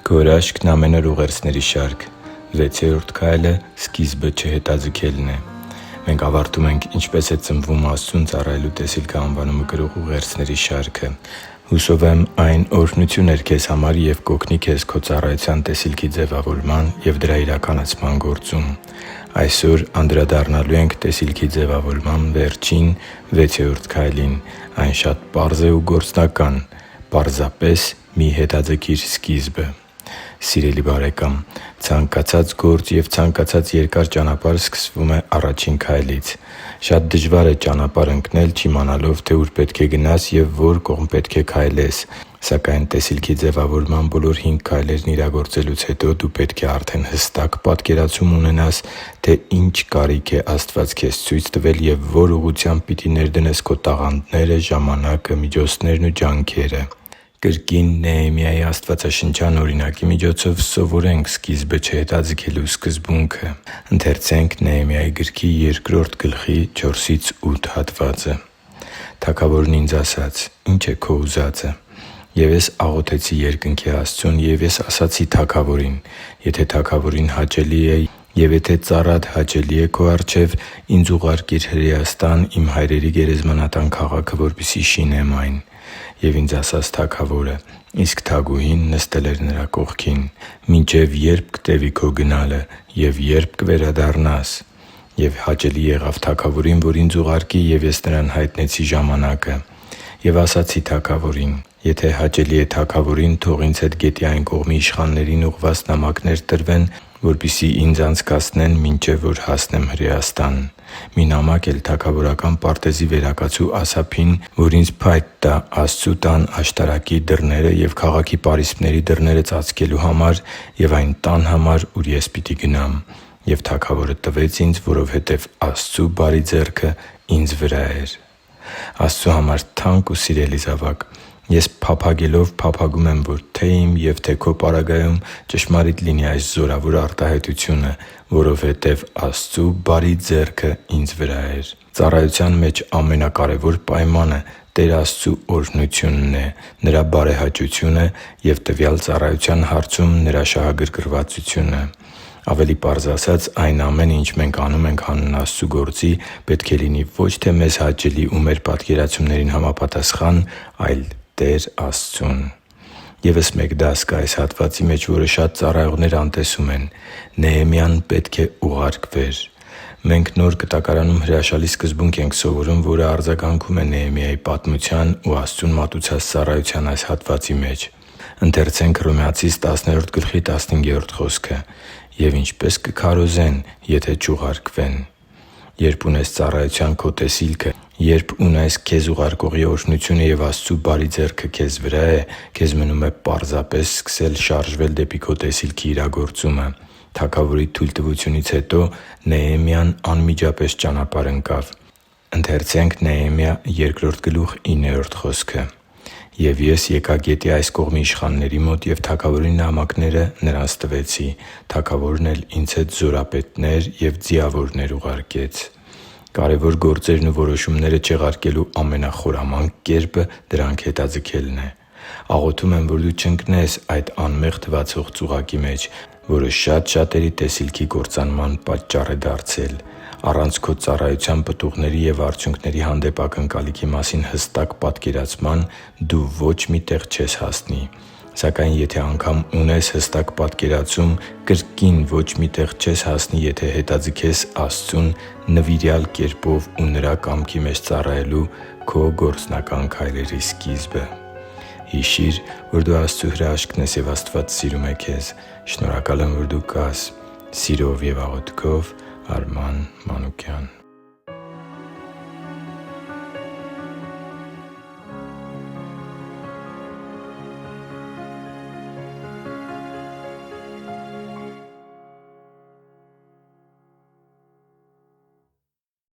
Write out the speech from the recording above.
Գորաշկն ամեն օր ուղերձների շարք։ 6-րդ քայլը սկիզբը չհետաձգելն է։ Մենք ավարտում ենք «Ինչպես է ծնվում Աստծուն ծառայելու տեսիլքը» անվանումը կրող ուղերձների շարքը։ Հուսով եմ, այն օրհնություն էր քեզ համար և կօգնի քեզ քո ծառայության տեսիլքի ձևավորման և դրա իրականացման գործում։ Այսօր անդրադառնալու ենք տեսիլքի ձևավորման վերջին, 6-րդ քայլին։ Այն շատ պարզ է ու գործնական։ Պարզապես մի հետաձգիր սկիզբը։ Սիրելի՛ բարեկամ, ցանկացած գործ և ցանկացած երկար ճանապարհ սկսվում է առաջին քայլից։ Շատ դժվար է ճանապարհ ընկնել՝ չիմանալով, թե ուր պետք է գնաս և որ կողմ պետք է քայլես։ Սակայն տեսիլքի ձևավորման բոլոր 5 քայլերն իրագործելուց հետո դու պետք է արդեն հստակ պատկերացում ունենաս, թե ինչ կարիք է Աստված քեզ ցույց տվել և որ ուղղությամբ պիտի ներդնես քո տաղանդները, ժամանակը, միջոցներն ու ջանքերը։ Կրկին Նեհեմիայի աստվածաշնչյան օրինակի միջոցով սովորենք սկիզբը չհետաձգելու սկզբունքը։ «Թագավորն ինձ ասաց. «Ի՞նչ է քո ուզածը»։ Եվ ես աղոթեցի երկնքի Աստծուն, և ես ասացի թագավորին. «Եթե թագավորին հաճելի է և եթե ծառադ հաճելի է քո առջև, ինձ ուղարկիր Հրեաստան, իմ հայրերի գերեզմանատան քաղաքը, որպեսզի շինեմ այն»։ Եվ ինձ ասաց թագավորը. «Իսկ թագուհին նստել էր նրա կողքին. «Մինչև ե՞րբ կտևի քո գնալը և ե՞րբ կվերադառնաս»։ Եվ հաճելի եղավ թագավորին, որ ինձ ուղարկի, և ես նրան հայտնեցի ժամանակը։ Եվ ասացի թագավորին. «Եթե հաճելի է թագավորին, թող ինձ հետ գետի այն կողմի իշխաններին ուղղված նամակներ տրվեն, որպեսզի ինձ անցկացնեն, մինչև որ հասնեմ Հրեաստան։ Մի նամակ էլ թագավորական պարտեզի վերակացու Ասափին, որ ինձ փայտ տա Աստծու տան աշտարակի դռները և քաղաքի պարիսպների դռները ծածկելու համար և այն տան համար, ուր ես պիտի գնամ»։ Եվ թագավորը տվեց ինձ, որովհետև Աստծու բարի ձեռքը ինձ վրա էր» (Հռոմեացիս 10:1-5): Աստծու համար թանկ ու սիրելի՛ զավակ, ես փափագելով փափագում եմ, որ թե՛ իմ և թե՛ քո պարագայում ճշմարիտ լինի այս զորավոր արտահայտությունը՝ որովհետև Աստծու բարի ձեռքը ինձ վրա էր։ Ծառայության մեջ ամենակարևոր պայմանը Տեր Աստծու օրհնությունն է, Նրա բարեհաճությունը և տվյալ ծառայության հարցում Նրա շահագրգռվածությունը։ Ավելի պարզ ասած, այն ամենը, ինչ մենք անում ենք հանուն Աստծու գործի, պետք է լինի ոչ թե մեզ հաճելի ու մեր պատկերացումներին համապատասխան, այլ Տեր Աստծուն։ ԵՒս մեկ դաս կա այս հատվածի մեջ, որը շատ ծառայողներ անտեսում են։ Նեհեմիան պետք է ուղարկվեր։ Մենք Նոր Կտակարանում հրաշալի սկզբունք ենք սովորում, որը արձագանքում է Նեհեմիայի պատմության ու Աստծուն մատուցած ծառայության այս հատվածի մեջ։ «Եվ ինչպե՞ս կքարոզեն, եթե չուղարկվեն»։ Երբ ունես ծառայության քո տեսիլքը, երբ ունես քեզ ուղարկողի օրհնությունը և Աստծու բարի ձեռքը քեզ վրա է, քեզ մնում է պարզապես սկսել շարժվել դեպի քո տեսիլքի իրագործումը։ Թագավորի թույլտվությունից հետո Նեհեմիան անմիջապես ճանապարհ ընկավ։ «Եվ ես եկա գետի այս կողմի իշխանների մոտ և թագավորի նամակները նրանց տվեցի. թագավորն էլ ինձ հետ զորապետներ և ձիավորներ ուղարկեց»։ Կարևոր գործերն ու որոշումները չեղարկելու ամենախորամանկ կերպը դրանք հետաձգելն է։ Աղոթում եմ, որ դու չընկնես այդ անմեղ թվացող ծուղակի մեջ, որը շատ-շատերի տեսիլքի կործանման պատճառ է դարձել։ Առանց քո ծառայության պտուղների և արդյունքների հանդեպ ակնկալիքի մասին հստակ պատկերացման դու ոչ մի տեղ չես հասնի։ Սակայն եթե անգամ ունես հստակ պատկերացում, կրկին ոչ մի տեղ չես հասնի, եթե հետաձգես Աստծուն նվիրյալ կերպով ու Նրա կամքի մեջ ծառայելու քո գործնական քայլերի սկիզբը։ Հիշի՛ր, որ դու Աստծո հրաշքն ես, և Աստված սիրում է քեզ։ Շնորհակալ եմ, որ դու կա՛ս։ Սիրով և աղոթքով, Արման Մանուկյան։